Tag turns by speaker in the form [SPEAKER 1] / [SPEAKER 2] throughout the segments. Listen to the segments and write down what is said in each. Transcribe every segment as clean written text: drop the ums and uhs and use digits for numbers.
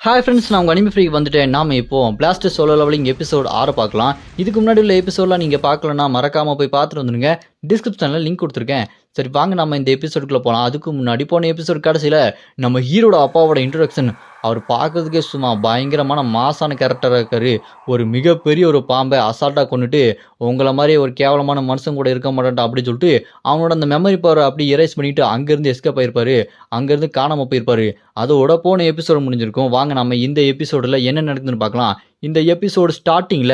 [SPEAKER 1] Hi friends, நான் உங்கள் anime ஃப்ரீக்கு வந்துட்டேன். நாம இப்போ பிளாஸ்டர் சோலோ லெவலிங் எபிசோட் 6 பார்க்கலாம். இதுக்கு முன்னாடி உள்ள எபிசோட்லாம் நீங்கள் பார்க்கலன்னா மறக்காமல் போய் பார்த்துட்டு வந்துடுங்க. டிஸ்கிரிப்ஷனில் லிங்க் கொடுத்துருக்கேன். சரி வாங்க நம்ம இந்த எபிசோடுக்குள்ளே போகலாம். அதுக்கு முன்னாடி போன எபிசோட் கடைசியில் நம்ம ஹீரோட அப்பாவோட இன்ட்ரடக்ஷன் அவர் பார்க்கறதுக்கே சும்மா பயங்கரமான மாசான கேரக்டராக இருக்கார். ஒரு மிகப்பெரிய ஒரு பாம்பை அசால்ட்டாக கொண்டுட்டு உங்களை மாதிரி ஒரு கேவலமான மனுஷன் கூட இருக்க மாட்டேன்டா அப்படின்னு சொல்லிட்டு அவனோட அந்த மெமரி பவரை அப்படி எரேஸ் பண்ணிவிட்டு அங்கேருந்து எஸ்கேப் ஆயிருப்பார். அங்கேருந்து காணாமல் போயிருப்பார். அதோட போன எபிசோடு முடிஞ்சிருக்கும். வாங்க நம்ம இந்த எபிசோடில் என்ன நடக்குதுன்னு பார்க்கலாம். இந்த எபிசோடு ஸ்டார்டிங்ல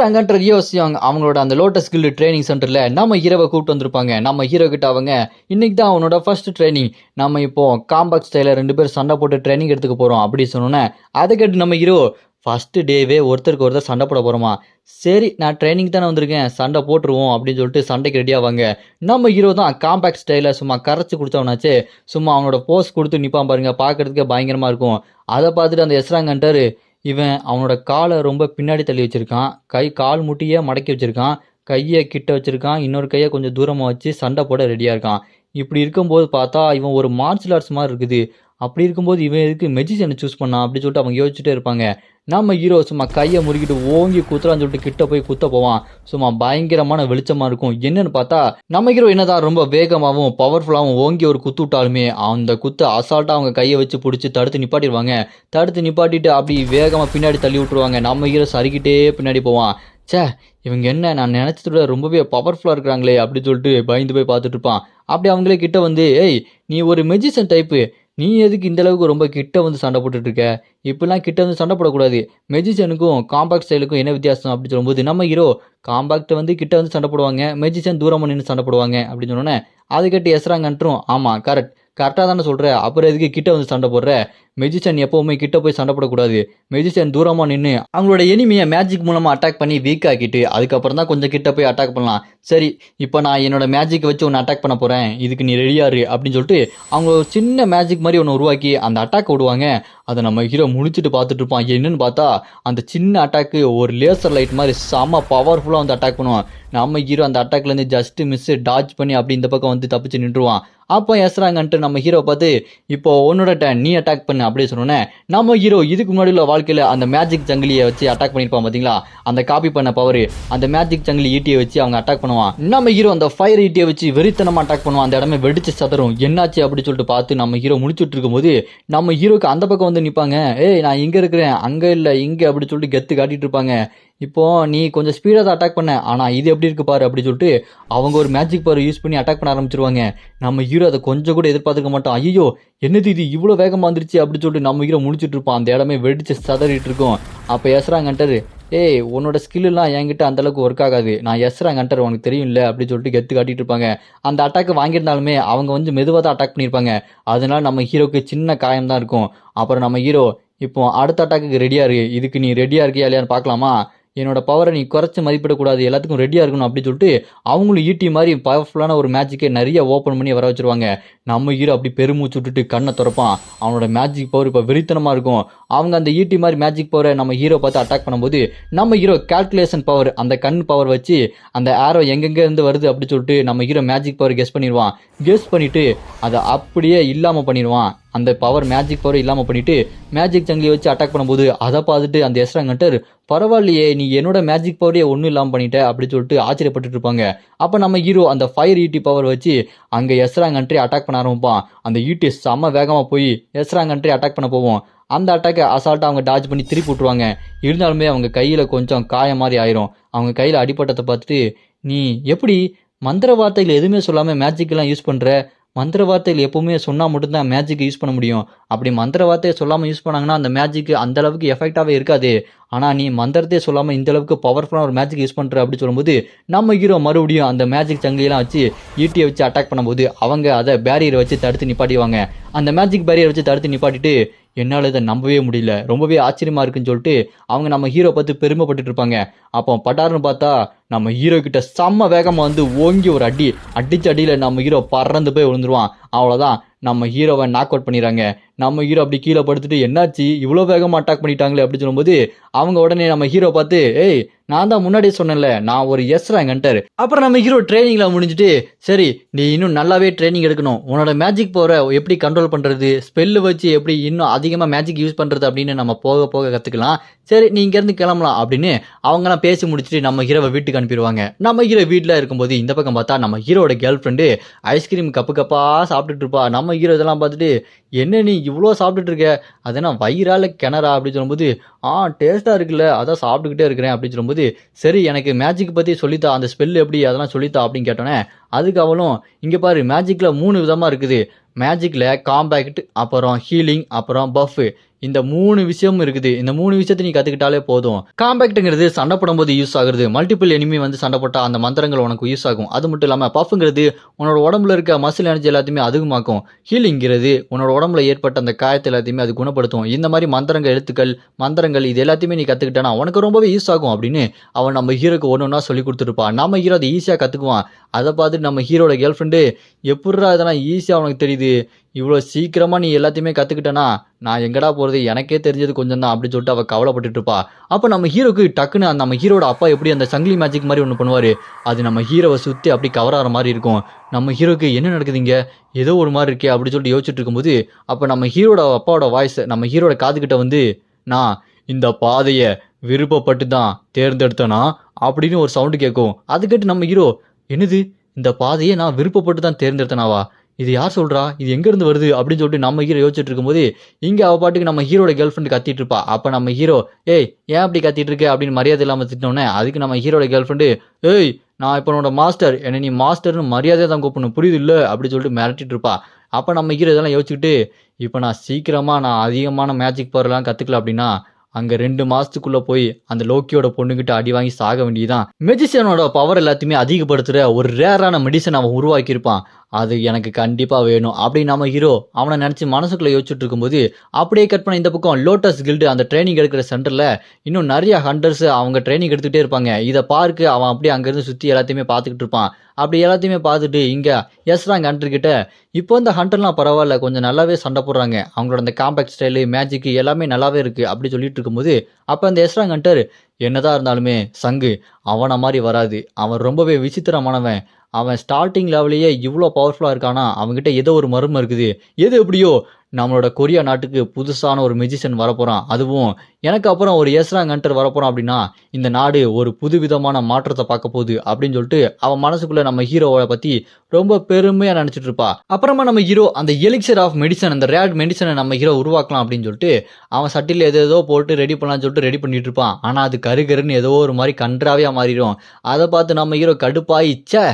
[SPEAKER 1] ரங்கன்ற ரியோ சியாங் அவங்களோட அந்த லோட்டஸ் கில்டு ட்ரைனிங் சென்டர்ல நம்ம ஹீரோவை கூப்பிட்டு வந்திருப்பாங்க. நம்ம ஹீரோ கிட்ட அவங்க இன்னைக்கு தான் அவனோட ஃபர்ஸ்ட் ட்ரைனிங், நம்ம இப்போ காம்பாக்ட் ஸ்டைல 2 பேர் சண்டை போட்டு ட்ரைனிங் எடுத்துக்க போறோம் அப்படி சொன்னோன்னே அதை கேட்டு நம்ம ஹீரோ ஃபர்ஸ்ட் டேவே ஒருத்தருக்கு ஒருத்தர் சண்டை போட போறோமா, சரி நான் ட்ரைனிங் தானே வந்திருக்கேன் சண்டை போட்டுருவோம் அப்படின்னு சொல்லிட்டு சண்டைக்கு ரெடி ஆவாங்க. நம்ம ஹீரோ தான் காம்பாக்ட் ஸ்டைல சும்மா கரைச்சி கொடுத்தவனாச்சு, சும்மா அவனோட போஸ் கொடுத்து நிப்பான் பாருங்க, பார்க்கறதுக்கே பயங்கரமா இருக்கும். அதை பார்த்துட்டு அந்த எஸ்ராங்கன்ட்டாரு, இவன் அவனோட காலை ரொம்ப பின்னாடி தள்ளி வச்சிருக்கான், கால் முட்டியை மடக்கி வச்சிருக்கான், கையை கிட்ட வச்சிருக்கான், இன்னொரு கையை கொஞ்சம் தூரமாக வச்சு சண்டை போட ரெடியாக இருக்கான். இப்படி இருக்கும்போது பார்த்தா இவன் ஒரு மார்ஷியல் ஆர்ட்ஸ் மாதிரி இருக்குது. அப்படி இருக்கும்போது இவன் எதுக்கு மெஜிஷியனை சூஸ் பண்ணான் அப்படின்னு சொல்லிட்டு அவங்க யோசிச்சுட்டே இருப்பாங்க. நம்ம ஹீரோ சும்மா கையை முறுக்கிட்டு ஓங்கி குத்துறான்னு சொல்லிட்டு கிட்ட போய் குத்த போவான். சும்மா பயங்கரமான வெளிச்சமா இருக்கும். என்னன்னு பார்த்தா நம்ம ஹீரோ என்னதான் ரொம்ப வேகமாகவும் பவர்ஃபுல்லாகவும் ஓங்கி ஒரு குத்து விட்டாலுமே அந்த குத்தை அசால்ட்டாக அவங்க கையை வச்சு பிடிச்சி தடுத்து நிப்பாட்டிடுவாங்க. தடுத்து நிப்பாட்டிட்டு அப்படி வேகமாக பின்னாடி தள்ளி விட்டுருவாங்க. நம்ம ஹீரோ சறுக்கிட்டே பின்னாடி போவான். சே இவங்க என்ன நான் நினச்சதோட ரொம்பவே பவர்ஃபுல்லாக இருக்கிறாங்களே அப்படின்னு சொல்லிட்டு பயந்து போய் பார்த்துட்டு இருப்பான். அப்படி அவங்களே கிட்ட வந்து, ஏய் நீ ஒரு மெஜிஷியன் டைப்பு, நீ எதுக்கு இந்த அளவுக்கு ரொம்ப கிட்ட வந்து சண்டை போட்டுட்டு இருக்க, இப்பெல்லாம் கிட்ட வந்து சண்டை போடக்கூடாது, மெஜிஷியனுக்கும் காம்பாக்ட் ஸ்டைலுக்கும் என்ன வித்தியாசம் அப்படின்னு சொல்லும்போது நம்ம ஹீரோ காம்பாக்ட் வந்து கிட்ட வந்து சண்டை போடுவாங்க, மெஜிஷியன் தூரமாக நின்று சண்டை போடுவாங்க அப்படின்னு சொன்னோன்னே அது கேட்டு எஸ்ராங்கன்றும் ஆமாம் கரெக்டாக தானே சொல்கிற, அப்புறம் எதுக்கு கிட்ட வந்து சண்டை போடுற, மெஜிஷியன் எப்போவுமே கிட்ட போய் சண்டை போடக்கூடாது, மெஜிஷியன் தூரமாக நின்று அவங்களோட எனிமையை மேஜிக் மூலமாக அட்டாக் பண்ணி வீக் ஆக்கிட்டு அதுக்கப்புறம் தான் கொஞ்சம் கிட்ட போய் அட்டாக் பண்ணலாம். சரி இப்போ நான் என்னோட மேஜிக்கை வச்சு ஒன்று அட்டாக் பண்ண போகிறேன், இதுக்கு நீ ரெடியாரு அப்படின்னு சொல்லிட்டு அவங்க ஒரு சின்ன மேஜிக் மாதிரி ஒன்று உருவாக்கி அந்த அட்டாக் விடுவாங்க. அதை நம்ம ஹீரோ முடிச்சுட்டு பார்த்துட்டு இருப்பான். என்னன்னு பார்த்தா அந்த சின்ன அட்டாக்கு ஒரு லேசர் லைட் மாதிரி செம்ம பவர்ஃபுல்லாக வந்து அட்டாக் பண்ணுவான். நம்ம ஹீரோ அந்த அட்டாக்லேருந்து ஜஸ்ட் மிஸ் டாச் பண்ணி அப்படி இந்த பக்கம் வந்து தப்பிச்சு நின்றுவான். அப்போ எஸ்ராங்கன்ட்டு நம்ம ஹீரோ பார்த்து இப்போ உன்னோட டர்ன் நீ அட்டாக் பண்ணு அப்படி சொன்னோன்னே நம்ம ஹீரோ இதுக்கு முன்னாடி உள்ள வாழ்க்கையில் அந்த மேஜிக் ஜங்கிலியை வச்சு அட்டாக் பண்ணியிருப்பான் பார்த்தீங்களா, அந்த காப்பி பண்ண பவர், அந்த மேஜிக் ஜங்கிலி ஈட்டியை வச்சு அவங்க அட்டாக் பண்ணுவான். நம்ம ஹீரோ அந்த ஃபயர் ஈட்டியை வச்சு வெறித்தனமாக அட்டாக் பண்ணுவான். அந்த இடமே வெடிச்சு சதறும். என்னாச்சு அப்படின்னு சொல்லிட்டு பார்த்து நம்ம ஹீரோ முடிச்சுட்டு இருக்கும்போது நம்ம ஹீரோக்கு அந்த பக்கம் வந்து நிற்பாங்க. ஏய் நான் இங்கே இருக்கிறேன் அங்கே இல்லை இங்கே அப்படி சொல்லிட்டு கெத்து காட்டிட்டு இருப்பாங்க. இப்போ நீ கொஞ்சம் ஸ்பீடாக தான் அட்டாக் பண்ண, ஆனால் இது எப்படி இருக்கு பாரு அப்படின்னு சொல்லிட்டு அவங்க ஒரு மேஜிக் பவர் யூஸ் பண்ணி அட்டாக் பண்ண ஆரம்பிச்சிருவாங்க. நம்ம ஹீரோ அதை கொஞ்சம் கூட எதிர்பார்த்துக்க மாட்டோம். ஐயோ என்னது இது இவ்வளோ வேகமாக வந்துருச்சு அப்படின்னு சொல்லிட்டு நம்ம ஹீரோ முடிச்சுட்டு இருப்பான். அந்த இடமே வெடிச்சு சதறிட்டு இருக்கும். அப்போ எஸ்ராங்கன்ட்டாரு, ஏய் உன்னோட ஸ்கில்லாம் என்கிட்ட அந்தளவுக்கு ஒர்க் ஆகாது, நான் எஸ்ராங்கன்ட்டர் உனக்கு தெரியும் இல்லை அப்படின்னு சொல்லிட்டு கெத்து காட்டிட்டு இருப்பாங்க. அந்த அட்டாக்கு வாங்கியிருந்தாலுமே அவங்க வந்து மெதுவாக தான் அட்டாக் பண்ணியிருப்பாங்க. அதனால நம்ம ஹீரோக்கு சின்ன காயம் தான் இருக்கும். அப்புறம் நம்ம ஹீரோ இப்போ அடுத்த அட்டாக்கு ரெடியாக இருக்கு, இதுக்கு நீ ரெடியாக இருக்கியா இல்லையான்னு பார்க்கலாமா, என்னோட பவரை நீ குறைச்சி மதிப்பிடக்கூடாது, எல்லாத்துக்கும் ரெடியாக இருக்கணும் அப்படின்னு சொல்லிட்டு அவங்களும் ஈட்டி மாதிரி பவர்ஃபுல்லான ஒரு மேஜிக்கை நிறைய ஓப்பன் பண்ணி வர வச்சுருவாங்க. நம்ம ஹீரோ அப்படி பெருமூச்சு விட்டுட்டு கண்ணை திறப்பான். அவனோட மேஜிக் பவர் இப்போ வெறித்தனமாக இருக்கும். அவங்க அந்த ஈட்டி மாதிரி மேஜிக் பவரை நம்ம ஹீரோ பார்த்து அட்டாக் பண்ணும்போது நம்ம ஹீரோ கால்குலேஷன் பவர், அந்த கண் பவர் வச்சு அந்த ஆரோ எங்கெங்கேருந்து வருது அப்படி சொல்லிட்டு நம்ம ஹீரோ மேஜிக் பவர் கெஸ் பண்ணிடுவான். கெஸ் பண்ணிவிட்டு அதை அப்படியே இல்லாமல் பண்ணிடுவான். அந்த பவர் மேஜிக் பவர் இல்லாமல் பண்ணிவிட்டு மேஜிக் சங்கிலியை வச்சு அட்டாக் பண்ணும்போது அதை பார்த்துட்டு அந்த எஸ்ராங்கன்ட்டர், பரவாயில்லையே நீ என்னோட மேஜிக் பவரே ஒன்றும் இல்லாமல் பண்ணிட்ட அப்படின்னு சொல்லிட்டு ஆச்சரியப்பட்டு இருப்பாங்க. அப்போ நம்ம ஹீரோ அந்த ஃபயர் ஈட்டி பவர் வச்சு அங்கே எஸ்ராங்கன்ட்ரி அட்டாக் பண்ண ஆரம்பிப்பான். அந்த ஈட்டி செம்ம வேகமாக போய் எஸ்ராங்கன்ட்ரி அட்டாக் பண்ண போவோம். அந்த அட்டாக்கை அசால்ட்டாக அவங்க டாஜ் பண்ணி திருப்பி விட்ருவாங்க. இருந்தாலுமே அவங்க கையில் கொஞ்சம் காயம் மாதிரி ஆயிரும். அவங்க கையில் அடிப்பட்டதை பார்த்துட்டு, நீ எப்படி மந்திர வார்த்தைகள் எதுவுமே சொல்லாமல் மேஜிக்கெல்லாம் யூஸ் பண்ணுற, மந்திர வார்த்தைகள் எப்போவுமே சொன்னால் மட்டும்தான் மேஜிக் யூஸ் பண்ண முடியும், அப்படி மந்திர வார்த்தையை சொல்லாமல் யூஸ் பண்ணாங்கன்னா அந்த மேஜிக்கு அந்தளவுக்கு எஃபெக்டாகவே இருக்காது, ஆனால் நீ மந்திரத்தையே சொல்லாமல் இந்த அளவுக்கு பவர்ஃபுல்லான ஒரு மேஜிக் யூஸ் பண்ணுற அப்படி சொல்லும்போது நம்ம ஹீரோ மறுபடியும் அந்த மேஜிக் சங்கிலியெல்லாம் வச்சு ஈட்டியை வச்சு அட்டாக் பண்ணும்போது அவங்க அதை பேரியரை வச்சு தடுத்து நிப்பாட்டிடுவாங்க. அந்த மேஜிக் பேரியரை வச்சு தடுத்து நிப்பாட்டிட்டு என்னால் இதை நம்பவே முடியல, ரொம்பவே ஆச்சரியமாக இருக்குன்னு சொல்லிட்டு அவங்க நம்ம ஹீரோ பார்த்து பெருமைப்பட்டு இருப்பாங்க. அப்போ பட்டாருன்னு பார்த்தா நம்ம ஹீரோ கிட்ட செம்ம வேகமாக வந்து ஓங்கி ஒரு அடிச்ச அடியில் நம்ம ஹீரோ பறந்து போய் விழுந்துருவான். அவ்வளோதான், நம்ம ஹீரோவை நாக் அவுட் பண்ணிடுறாங்க. நம்ம ஹீரோ அப்படி கீழே படுத்துட்டு என்னாச்சு இவ்வளோ வேகமாக அட்டாக் பண்ணிட்டாங்களே அப்படின்னு சொல்லும்போது அவங்க உடனே நம்ம ஹீரோ பார்த்து, ஏய் நான் தான் முன்னாடியே சொன்னேன்ல, நான் ஒரு எஸ் ரேங்க் ஹண்டர். அப்புறம் நம்ம ஹீரோ ட்ரைனிங்ல முடிஞ்சுட்டு, சரி நீ இன்னும் நல்லாவே ட்ரைனிங் எடுக்கணும். உன்னோட மேஜிக் பவரை எப்படி கண்ட்ரோல் பண்றது, ஸ்பெல்லு வச்சு எப்படி இன்னும் அதிகமா மேஜிக் யூஸ் பண்றது அப்படின்னு நம்ம போக போக கத்துக்கலாம். சரி நீ இங்க இருந்து கிளம்பலாம் அப்படின்னு அவங்கலாம் பேசி முடிச்சுட்டு நம்ம ஹீரோவை வீட்டுக்கு அனுப்பிடுவாங்க. நம்ம ஹீரோ வீட்டில் இருக்கும்போது இந்த பக்கம் பார்த்தா நம்ம ஹீரோட கேர்ள் ஃப்ரெண்டு ஐஸ்கிரீம் கப்பு கப்பா சாப்பிட்டுட்டு இருப்பா. நம்ம ஹீரோ இதெல்லாம் பார்த்துட்டு, என்ன நீ இவ்வளோ சாப்பிட்டுட்டு இருக்க, அதெல்லாம் வயிறால கிணறா அப்படின்னு சொல்லும்போது, டேஸ்ட்டாக இருக்குல்ல அதான் சாப்பிட்டுக்கிட்டே இருக்கிறேன் அப்படின்னு சொல்லும்போது, சரி எனக்கு மேஜிக் பற்றி சொல்லித்தா, அந்த ஸ்பெல் எப்படி அதெல்லாம் சொல்லித்தா அப்படின்னு கேட்டோன்னே, அதுக்கு அவளும் இங்கே பாரு மேஜிக்கில் 3 விதமாக இருக்குது. மேஜிக்கில் காம்பேக்ட், அப்புறம் ஹீலிங், அப்புறம் பஃப், இந்த 3 விஷயமும் இருக்குது. இந்த 3 விஷயத்தை நீ கற்றுக்கிட்டாலே போதும். காம்பேக்ட்டுங்கிறது சண்டை போடும்போது யூஸ் ஆகுறது. மல்டிபிள் எனிமி வந்து சண்டை போட்டால் அந்த மந்திரங்கள் உனக்கு யூஸ் ஆகும். அது மட்டும் இல்லாமல் பஃப்ங்கிறது உன்னோட உடம்புல இருக்க மசில் எனர்ஜி எல்லாத்தையுமே அதிகமாக்கும். ஹீலிங்கிறது உன்னோட உடம்புல ஏற்பட்ட அந்த காயத்தை எல்லாத்தையுமே அது குணப்படுத்தும். இந்த மாதிரி மந்திரங்கள், எழுத்துக்கள், மந்திரங்கள் இது எல்லாத்தையுமே நீ கற்றுக்கிட்டனா உனக்கு ரொம்பவே யூஸ் ஆகும் அப்படின்னு அவன் நம்ம ஹீரோக்கு ஒன்று ஒன்றா சொல்லி கொடுத்துருப்பான். நம்ம ஹீரோ அதை ஈஸியாக கற்றுக்குவான். அதை பார்த்துட்டு நம்ம ஹீரோட கேர்ள் ஃப்ரெண்டு, எப்பட்றா இதெல்லாம் ஈஸியாக உனக்கு தெரியுது, இவ்வளோ சீக்கிரமாக நீ எல்லாத்தையுமே கற்றுக்கிட்டனா நான் எங்கடா போகிறது, எனக்கே தெரிஞ்சது கொஞ்சம் தான் அப்படின்னு சொல்லிட்டு அவள் கவலைப்பட்டுட்டு இருப்பா. அப்போ நம்ம ஹீரோக்கு டக்குன்னு அந்த நம்ம ஹீரோட அப்பா எப்படி அந்த சங்கிலி மேஜிக் மாதிரி ஒன்று பண்ணுவார், அது நம்ம ஹீரோவை சுற்றி அப்படி கவர் ஆகிற மாதிரி இருக்கும். நம்ம ஹீரோக்கு என்ன நடக்குதுங்க, ஏதோ ஒரு மாதிரி இருக்கே அப்படின்னு சொல்லிட்டு யோசிச்சுட்டு இருக்கும்போது, அப்போ நம்ம ஹீரோட அப்பாவோட வாய்ஸ் நம்ம ஹீரோட காதுகிட்ட வந்து, நான் இந்த பாதையை விருப்பப்பட்டு தான் தேர்ந்தெடுத்தேனா அப்படின்னு ஒரு சவுண்டு கேட்கும். அது கேட்டு நம்ம ஹீரோ, என்னது இந்த பாதையை நான் விருப்பப்பட்டு தான் தேர்ந்தெடுத்தனாவா, இது யார் சொல்கிறா, இது எங்கேருந்து வருது அப்படின்னு சொல்லிட்டு நம்ம ஹீரோ யோசிச்சுட்டு இருக்கும்போது, இங்கே அவள் பாட்டுக்கு நம்ம ஹீரோட கேர்ள் ஃப்ரெண்டு கத்திட்டு இருப்பா. அப்போ நம்ம ஹீரோ, ஏய் ஏன் அப்படி கத்திட்டு இருக்க அப்படின்னு மரியாதை இல்லாமல் திட்டினோன்னே, அதுக்கு நம்ம ஹீரோட கேர்ள் ஃப்ரெண்டு, ஏய் நான் இப்போ உன்னோட மாஸ்டர், என்னை நீ மாஸ்டர்னு மரியாதையாக தான் கூப்பிடணும் புரியுது இல்லை அப்படின்னு சொல்லிட்டு மிரட்டிட்டு இருப்பா. அப்போ நம்ம ஹீரோ இதெல்லாம் யோசிச்சுக்கிட்டு, இப்போ நான் அதிகமான மேஜிக் பவர்லாம் கற்றுக்கல அப்படின்னா அங்கே 2 மாதத்துக்குள்ளே போய் அந்த லோக்கியோட பொண்ணுக்கிட்ட அடி வாங்கி சாக வேண்டியதுதான். மெஜிஷியனோட பவர் எல்லாத்தையுமே அதிகப்படுத்துகிற ஒரு ரேரான மெடிசன் அவன் உருவாக்கியிருப்பான். அது எனக்கு கண்டிப்பாக வேணும் அப்படின்னு நம்ம ஹீரோ அவனை நினச்சி மனசுக்குள்ளே யோசிச்சுட்டு இருக்கும்போது, அப்படியே கட் பண்ண இந்த பக்கம் லோட்டஸ் கில்டு அந்த ட்ரைனிங் எடுக்கிற சென்டரில் இன்னும் நிறைய ஹண்டர்ஸ் அவங்க ட்ரைனிங் எடுத்துகிட்டே இருப்பாங்க. இதை பார்க்க அவன் அப்படியே அங்கேருந்து சுற்றி எல்லாத்தையுமே பார்த்துக்கிட்டு இருப்பான். அப்படி எல்லாத்தையுமே பார்த்துட்டு இங்கே எஸ் ரேங்க் ஹண்டர்கிட்ட, இப்போ இந்த ஹண்டர்லாம் பரவாயில்ல கொஞ்சம் நல்லாவே சண்டை போடுறாங்க, அவங்களோட அந்த காம்பேக்ட் ஸ்டைலு மேஜிக்கு எல்லாமே நல்லாவே இருக்குது அப்படி சொல்லிட்டு இருக்கும்போது, அப்போ அந்த எஸ் ரேங்க் ஹண்டர், என்னதான் இருந்தாலுமே சங்கு அவனை மாதிரி வராது, அவன் ரொம்பவே விசித்திரமானவன், அவன் ஸ்டார்டிங் லெவலையே இவ்வளோ பவர்ஃபுல்லாக இருக்கானா, அவங்ககிட்ட ஏதோ ஒரு மர்மம் இருக்குது, எது எப்படியோ நம்மளோட கொரியா நாட்டுக்கு புதுசான ஒரு மெஜிஷியன் வரப்போகிறான், அதுவும் எனக்கு அப்புறம் ஒரு எஸ் ரேங்க் ஹண்டர் வரப்போகிறான் அப்படின்னா இந்த நாடு ஒரு புதுவிதமான மாற்றத்தை பார்க்க போகுது அப்படின்னு சொல்லிட்டு அவன் மனசுக்குள்ளே நம்ம ஹீரோவை பற்றி ரொம்ப பெருமையாக நினச்சிட்டு இருப்பா. அப்புறமா நம்ம ஹீரோ அந்த எலிக்சர் ஆஃப் மெடிசன், அந்த ரேட் மெடிசனை நம்ம ஹீரோ உருவாக்கலாம் அப்படின்னு சொல்லிட்டு அவன் சட்டில் ஏதோ போட்டு ரெடி பண்ணலான்னு சொல்லிட்டு ரெடி பண்ணிட்டு இருப்பான். ஆனால் அது கருன்னு ஏதோ ஒரு மாதிரி கன்றாவே மாறிடும். அதை பார்த்து நம்ம ஹீரோ கடுப்பாயிச்சே,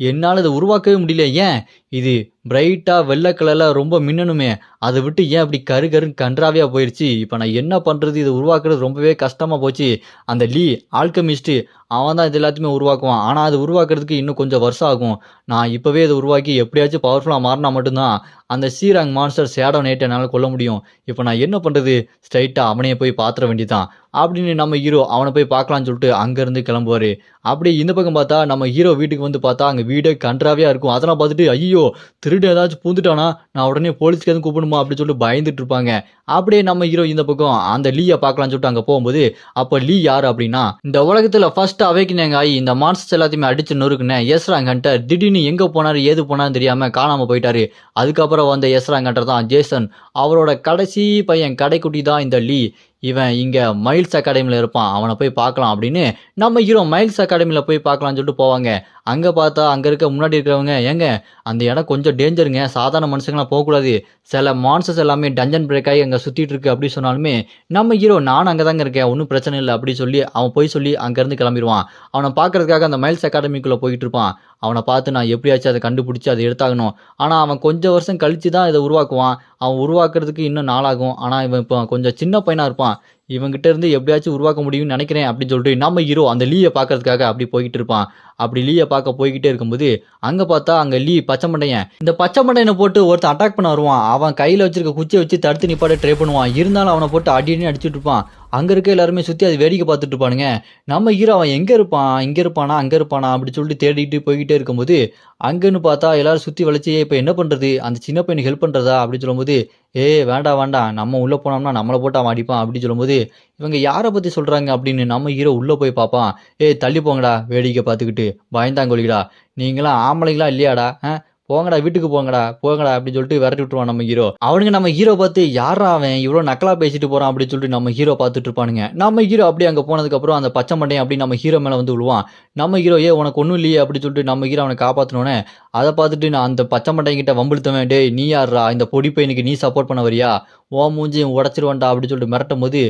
[SPEAKER 1] என்னால் இதை உருவாக்கவே முடியல, ஏன் இது பிரைட்டாக வெள்ளை கலரில் ரொம்ப மின்னணுமே, அதை விட்டு ஏன் அப்படி கருன்னு கன்றாவியாக போயிடுச்சு, இப்போ நான் என்ன பண்ணுறது, இதை உருவாக்குறது ரொம்பவே கஷ்டமாக போச்சு. அந்த லீ ஆல்கமிஸ்ட்டு அவன் தான் இது எல்லாத்தையுமே உருவாக்குவான், ஆனால் அது உருவாக்குறதுக்கு இன்னும் கொஞ்சம் வருஷம் ஆகும். நான் இப்போவே இதை உருவாக்கி எப்படியாச்சும் பவர்ஃபுல்லாக மாறினா மட்டும்தான் அந்த சீராங் மான்ஸ்டர் ஷேடோ நைட்டை என்னால் கொல்ல முடியும். இப்போ நான் என்ன பண்ணுறது, ஸ்ட்ரைட்டாக அவனையே போய் பார்த்துட வேண்டியதான் அப்படின்னு நம்ம ஹீரோ அவனை போய் பார்க்கலான்னு சொல்லிட்டு அங்கேருந்து கிளம்புவார். அப்படி இந்த பக்கம் பார்த்தா நம்ம ஹீரோ வீட்டுக்கு வந்து பார்த்தா அங்கே வீடே கன்றாவியாக இருக்கும். அதெல்லாம் பார்த்துட்டு, ஐயோ திருடு ஏதாச்சும் பூந்துட்டானா, நான் உடனே போலீஸ்க்கு எதுவும் கூப்பிடணுமா அப்படின்னு சொல்லிட்டு பயந்துட்டு இருப்பாங்க. அப்படியே நம்ம ஹீரோ இந்த பக்கம் அந்த லீயை பார்க்கலான்னு சொல்லிட்டு அங்கே போகும்போது, அப்போ லீ யார் அப்படின்னா இந்த உலகத்தில் ஃபர்ஸ்ட் அவேக்கினங்க ஆகி இந்த மான்ஸ்டர்ஸ் எல்லாத்தையுமே அடிச்சு நொறுக்குன எஸ் ரேங்க் ஹண்டர் திடீர்னு எங்கே போனார் ஏது போனான்னு தெரியாமல் காணாமல் போயிட்டாரு. அதுக்கப்புறம் வந்த எஸ் ரேங்க் ஹண்டர் தான் ஜேசன், அவரோட கடைசி பையன் கடைக்குட்டி தான் இந்த லீ. இவன் இங்கே மைல்ஸ் அகாடமியில் இருப்பான், அவனை போய் பார்க்கலாம் அப்படின்னு நம்ம ஹீரோ மைல்ஸ் அகாடமியில் போய் பார்க்கலான்னு சொல்லிட்டு போவாங்க. அங்கே பார்த்தா அங்கே இருக்க முன்னாடி இருக்கிறவங்க, ஏங்க அந்த இடம் கொஞ்சம் டேஞ்சருங்க, சாதாரண மனுஷங்களாம் போகக்கூடாது, சில மான்ஸ்டர்ஸ் எல்லாமே டஞ்சன் பிரேக் ஆகி அங்கே சுற்றிட்டு இருக்கு அப்படி சொன்னாலுமே நம்ம ஹீரோ நான் அங்கே தாங்க இருக்கேன் ஒன்றும் பிரச்சனை இல்லை அப்படி சொல்லி அவன் போய் சொல்லி அங்கேருந்து கிளம்பிடுவான். அவனை பார்க்கறதுக்காக அந்த மைல்ஸ் அகாடமிக்குள்ளே போயிட்டு இருப்பான். அவனை பார்த்து நான் எப்படியாச்சும் அதை கண்டுபிடிச்சி அதை எடுத்தாகணும். ஆனால் அவன் கொஞ்சம் வருஷம் கழித்து தான் இதை உருவாக்குவான். அவன் உருவாக்குறதுக்கு இன்னும் நாளாகும். ஆனால் இவன் இப்போ கொஞ்சம் சின்ன பையனாக இருப்பான், இவங்கிட்ட இருந்து எப்படியாச்சும் உருவாக்க முடியும்னு நினைக்கிறேன் அப்படின்னு சொல்லிட்டு நம்ம ஹீரோ அந்த லீயை பார்க்கறதுக்காக அப்படி போய்கிட்டு இருப்பான். அப்படி லீயை பார்க்க போய்கிட்டே இருக்கும்போது அங்கே பார்த்தா அங்கே லீ பச்சை மண்டையன், இந்த பச்சை மண்டையனை போட்டு ஒருத்தன் அட்டாக் பண்ண வருவான். அவன் கையில் வச்சிருக்க குச்சியை வச்சு தடுத்து நிப்பாட்ட ட்ரை பண்ணுவான். இருந்தாலும் அவனை போட்டு அடின்னு அடிச்சுட்டு இருப்பான். அங்கே இருக்க எல்லாருமே சுற்றி அது வேடிக்கை பார்த்துட்டு இருப்பானுங்க. நம்ம ஹீரோ அவன் எங்கே இருப்பான், இங்கே இருப்பானா அங்கே இருப்பானா அப்படி சொல்லிட்டு தேடிட்டு போய்கிட்டே இருக்கும்போது அங்கன்னு பார்த்தா எல்லாரும் சுற்றி வளைச்சி இப்போ என்ன பண்ணுறது, அந்த சின்ன பையனுக்கு ஹெல்ப் பண்ணுறதா அப்படின்னு சொல்லும்போது, வேண்டாம் வேண்டாம் நம்ம உள்ளே போனோம்னா நம்மளை போட்டு அவன் அடிப்பான் அப்படின்னு சொல்லும்போது, இவங்க யாரை பற்றி சொல்கிறாங்க அப்படின்னு நம்ம ஹீரோ உள்ளே போய் பார்ப்பான். தள்ளி போங்கடா வேடிக்கை பார்த்துக்கிட்டு பயந்தாங்கொழிடா, நீங்களாம் ஆம்பளைங்களா இல்லையாடா, போங்கடா வீட்டுக்கு போங்கடா போங்கடா அப்படின்னு சொல்லிட்டு விரட்டி விட்டுருவான் நம்ம ஹீரோ. அவனுங்க நம்ம ஹீரோ பார்த்து யாரா அவன் இவ்வளோ நக்கலா பேசிட்டு போறான் அப்படின்னு சொல்லிட்டு நம்ம ஹீரோ பார்த்துட்டு இருப்பானுங்க. நம்ம ஹீரோ அப்படியே அங்கே போனதுக்கப்புறம் அந்த பச்சை மண்டையன் அப்படி நம்ம ஹீரோ மேலே வந்து விழுவான். நம்ம ஹீரோ உனக்கு ஒன்றும் இல்லையே அப்படின்னு சொல்லிட்டு நம்ம ஹீரோ அவனை காப்பாற்றினோன்னே அதை பார்த்துட்டு நான் அந்த பச்சை மண்டையன் கிட்ட வம்பிழுத்தவன், டேய் நீ யாரா இந்த பொடி பையனுக்கு நீ சப்போர்ட் பண்ண வரியா, ஓ மூஞ்சி உடச்சிருவான்டா அப்படின்னு சொல்லிட்டு மிரட்டும் போது,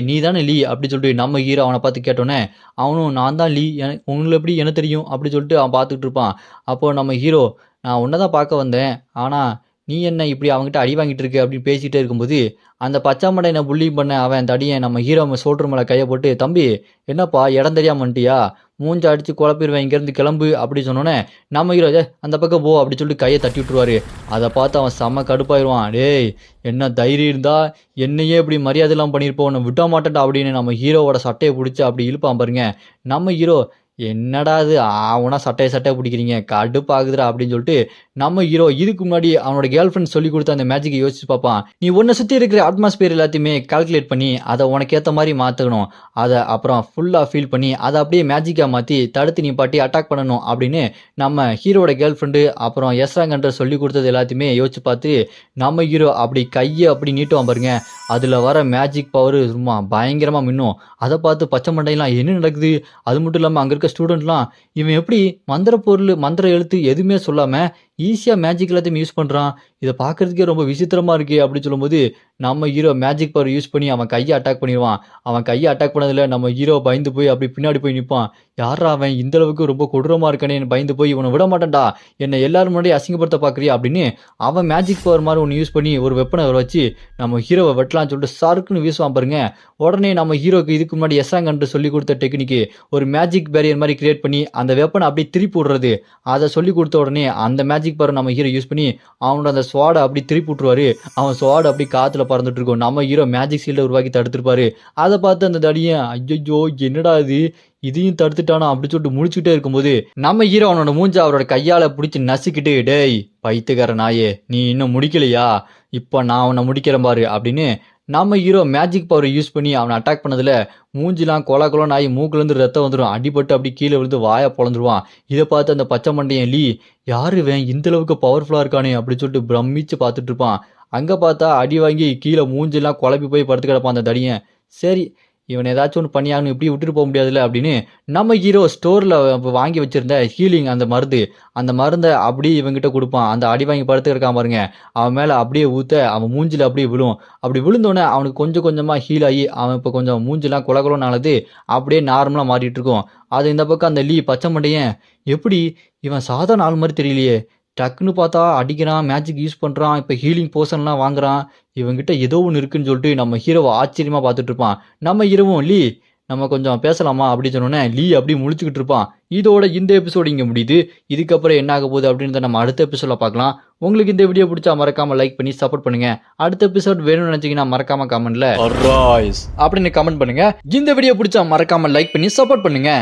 [SPEAKER 1] நீ தானே லீ அப்படின்னு சொல்லிட்டு நம்ம ஹீரோ அவனை பார்த்து கேட்டோன்னே அவனும் நான் தான் லீ, எனக்கு உங்களுக்கு எப்படி என்ன தெரியும் அப்படின்னு சொல்லிட்டு அவன் பார்த்துக்கிட்டு இருப்பான். அப்போ நம்ம ஹீரோ நான் உன்னை தான் பார்க்க வந்தேன், ஆனால் நீ என்ன இப்படி அவங்ககிட்ட அடி வாங்கிட்டு இருக்க அப்படின்னு பேசிகிட்டே இருக்கும்போது அந்த பச்சை மண்டையனை புள்ளி பண்ண அவன் தடியன் நம்ம ஹீரோ சோல்டர் மேலே கையை போட்டு, தம்பி என்னப்பா இடம் தெரியாம வந்துட்டியா, மூஞ்ச அடித்து குழப்பிடுவேன் இங்கேருந்து கிளம்பு அப்படி சொன்னோன்னே நம்ம ஹீரோ அந்த பக்கம் போ அப்படி சொல்லிட்டு கையை தட்டி விட்டுருவாரு. அதை பார்த்து அவன் செம்ம கடுப்பாயிருவான். டேய் என்ன தைரியம் இருந்தா என்னையே இப்படி மரியாதைலாம் பண்ணியிருப்போம், உன்னை விட மாட்டேன்டா அப்படின்னு நம்ம ஹீரோவோட சட்டையை பிடிச்சி அப்படி இழுப்பான் பாருங்க. நம்ம ஹீரோ என்னடா அது ஆவுனா சட்டையை பிடிக்கிறீங்க கடுப்பாகுதுடா அப்படின்னு சொல்லிட்டு நம்ம ஹீரோ இதுக்கு முன்னாடி அவனோட கேர்ள் ஃப்ரெண்ட் சொல்லி கொடுத்த அந்த மேஜிக்கை யோசிச்சு பார்ப்பான். நீ உன்னை சுற்றி இருக்கிற அட்மாஸ்பியர் எல்லாத்தையுமே கால்குலேட் பண்ணி அதை உனக்கு ஏற்ற மாதிரி மாற்றணும், அதை அப்புறம் ஃபுல்லாக ஃபீல் பண்ணி அதை அப்படியே மேஜிக்காக மாற்றி தடுத்து நீ பாட்டி அட்டாக் பண்ணணும் அப்படின்னு நம்ம ஹீரோட கேர்ள் ஃப்ரெண்டு அப்புறம் எஸ்ராங்கன்ற சொல்லி கொடுத்தது எல்லாத்தையுமே யோசிச்சு பார்த்து நம்ம ஹீரோ அப்படி கையை அப்படி நீட்டுவான் பாருங்க. அதில் வர மேஜிக் பவர் சும்மா பயங்கரமாக மின்னும். அதை பார்த்து பச்சை மண்டையெல்லாம் என்ன நடக்குது, அது மட்டும் இல்லாமல் அங்கே இருக்க ஸ்டூடெண்ட்லாம் இவன் எப்படி மந்திர பொருள் மந்திர எழுத்து எதுவுமே சொல்லாமல் ஈஸியாக மேஜிக் எல்லாத்தையும் யூஸ் பண்ணுறான், இதை பார்க்குறதுக்கே ரொம்ப விசித்திரமாக இருக்கே அப்படின்னு சொல்லும்போது நம்ம ஹீரோ மேஜிக் பவர் யூஸ் பண்ணி அவன் கையை அட்டாக் பண்ணிடுவான். அவன் கையை அட்டாக் பண்ணதில் நம்ம ஹீரோ பயந்து போய் அப்படி பின்னாடி போய் நிற்பான். யாரா அவன் இந்த அளவுக்கு ரொம்ப கொடூரமாக இருக்கானே பயந்து போய் இவனை விட மாட்டேன்டா, என்னை எல்லாரும் முன்னாடி அசிங்கப்படுத்த பார்க்குறியா அப்படின்னு அவன் மேஜிக் பவர் மாதிரி ஒன்று யூஸ் பண்ணி ஒரு வெப்பனை வச்சு நம்ம ஹீரோவை வெட்டலான்னு சொல்லிட்டு சருக்குன்னு வீசுவான் பாருங்க. உடனே நம்ம ஹீரோக்கு இதுக்கு முன்னாடி எஸ்ராங்கன்று சொல்லி கொடுத்த டெக்னிக்கு ஒரு மேஜிக் பேரியர் மாதிரி கிரியேட் பண்ணி அந்த வெப்பனை அப்படியே திருப்பி விடுறது, அதை சொல்லி கொடுத்த உடனே அந்த மேஜிக் பவர் நம்ம ஹீரோ யூஸ் பண்ணி அவனோட அந்த ஸ்வாடை அப்படி திருப்பி விட்டுருவாரு. அவன் ஸ்வாடு அப்படி காற்றுல பறந்துட்டு இருக்கும். நம்ம ஹீரோ மேஜிக் ஷீல்டை உருவாக்கி தடுத்துருப்பாரு. அதை பார்த்து அந்த தடியன் ஐயோ என்னடா இது இதையும் தடுத்துட்டானா அப்படி சொல்லிட்டு முடிச்சுக்கிட்டே இருக்கும்போது நம்ம ஹீரோ அவனோட மூஞ்ச அவரோட கையால் பிடிச்சி நசுக்கிட்டு, டேய் பைத்துக்கார நாயே நீ இன்னும் முடிக்கலையா, இப்போ நான் அவனை முடிக்கிறேன் பாரு அப்படின்னு நம்ம ஹீரோ மேஜிக் பவரை யூஸ் பண்ணி அவனை அட்டாக் பண்ணதில் மூஞ்சிலாம் கொலன்னு ஆகி மூக்குலேருந்து ரத்தம் வந்துடும். அடிபட்டு அப்படி கீழே விழுந்து வாயை பொழந்துருவான். இதை பார்த்து அந்த பச்சை மண்டையன் லீ யாரு வேன் இந்த அளவுக்கு பவர்ஃபுல்லாக இருக்கானே அப்படின்னு சொல்லிட்டு பிரமிச்சு பார்த்துட்டு இருப்பான். அங்கே பார்த்தா அடி வாங்கி கீழே மூஞ்சிலாம் குழப்பி போய் படுத்து கிடப்பான் அந்த தடியன். சரி இவன் ஏதாச்சும் ஒன்று பண்ணியாகணும், இப்படி விட்டுட்டு போக முடியாதுல்ல அப்படின்னு நம்ம ஹீரோ ஸ்டோரில் வாங்கி வச்சுருந்த ஹீலிங் அந்த மருந்தை அப்படியே இவங்கிட்ட கொடுப்பான். அந்த அடி வாங்கி படுத்து கிடக்காம பாருங்க, அவன் மேலே அப்படியே ஊற்ற அவன் மூஞ்சில் அப்படியே விழும். அப்படி விழுந்தோடனே அவனுக்கு கொஞ்சம் கொஞ்சமாக ஹீல் ஆகி அவன் இப்போ கொஞ்சம் மூஞ்சிலாம் குலகுலனானது அப்படியே நார்மலாக மாறிட்டு இருக்கும். அது இந்த பக்கம் அந்த லீ பச்சை மண்டையன் எப்படி இவன் சாதாரண ஆள் மாதிரி தெரியலையே, டக்குன்னு பார்த்தா அடிக்கிறான், மேஜிக் யூஸ் பண்ணுறான், இப்போ ஹீலிங் போர்ஷன்லாம் வாங்குறான், இவங்கிட்ட ஏதோ ஒன்று இருக்குன்னு சொல்லிட்டு நம்ம ஹீரோவை ஆச்சரியமாக பார்த்துட்டு இருப்பான். நம்ம ஹீரோவும் லீ நம்ம கொஞ்சம் பேசலாமா அப்படின்னு சொன்னோன்னே லீ அப்படி முழிச்சுக்கிட்டு இருப்பான். இதோட இந்த எபிசோடு இங்கே முடியுது. இதுக்கப்புறம் என்ன ஆக போகுது அப்படின்றத நம்ம அடுத்த எபிசோடில் பார்க்கலாம். உங்களுக்கு இந்த வீடியோ பிடிச்சா மறக்காமல் லைக் பண்ணி சப்போர்ட் பண்ணுங்க. அடுத்த எபிசோட் வேணும்னு நினச்சிங்கன்னா மறக்காம கமெண்ட்ல அப்படின்னு கமெண்ட் பண்ணுங்க. இந்த வீடியோ பிடிச்சா மறக்காமல் லைக் பண்ணி சப்போர்ட் பண்ணுங்க.